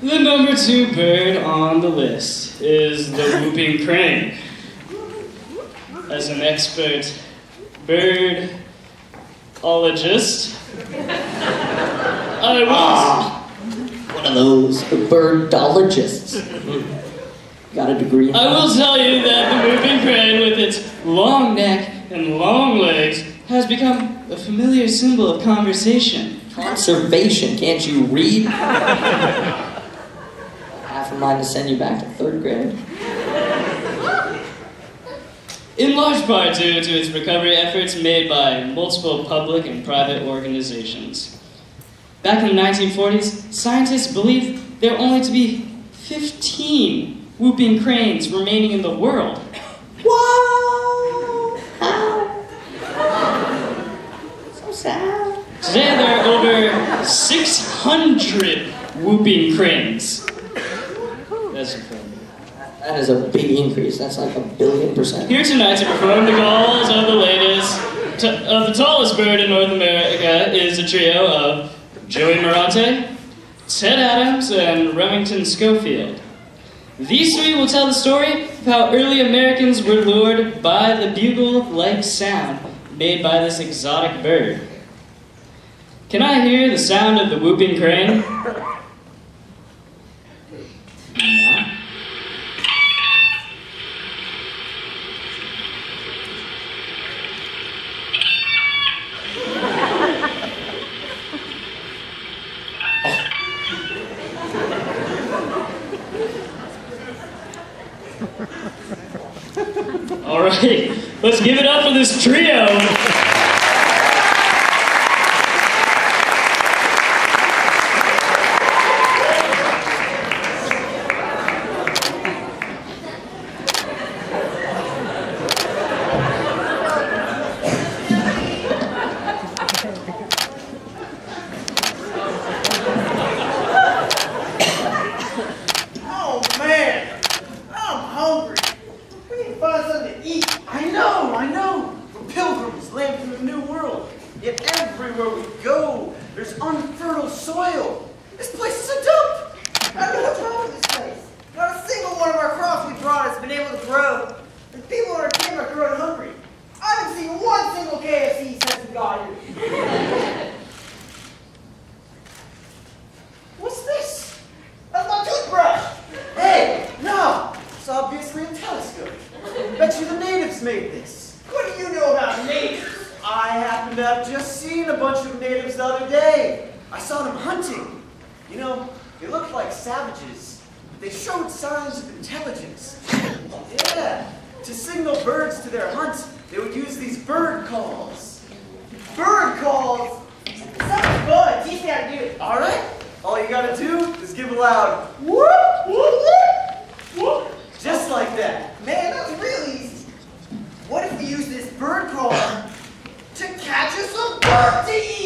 The number 2 bird on the list is the whooping crane. As an expert birdologist, I will... one of those birdologists. Got a degree? I will tell you that the whooping crane, with its long neck and long legs, has become a familiar symbol of conversation. Conservation, can't you read? Half a mind to send you back to 3rd grade. In large part due to its recovery efforts made by multiple public and private organizations. Back in the 1940s, scientists believed there were only to be 15 whooping cranes remaining in the world. Whoa! How? So sad. Today there are over 600 whooping cranes. That's incredible. That is a big increase. That's like 1,000,000,000%. Here tonight to perform the calls of the tallest bird in North America is a trio of Joey Morante, Ted Adams, and Remington Schofield. These 3 will tell the story of how early Americans were lured by the bugle-like sound made by this exotic bird. Can I hear the sound of the whooping crane? No. All right, let's give it up for this trio. To signal birds to their hunt, they would use these bird calls. Bird calls? Sounds fun. Teach me how to do it. All right. All you gotta do is give a loud whoop, whoop, whoop, whoop. Just like that. Man, that was really easy. What if we use this bird call to catch us a bird to eat?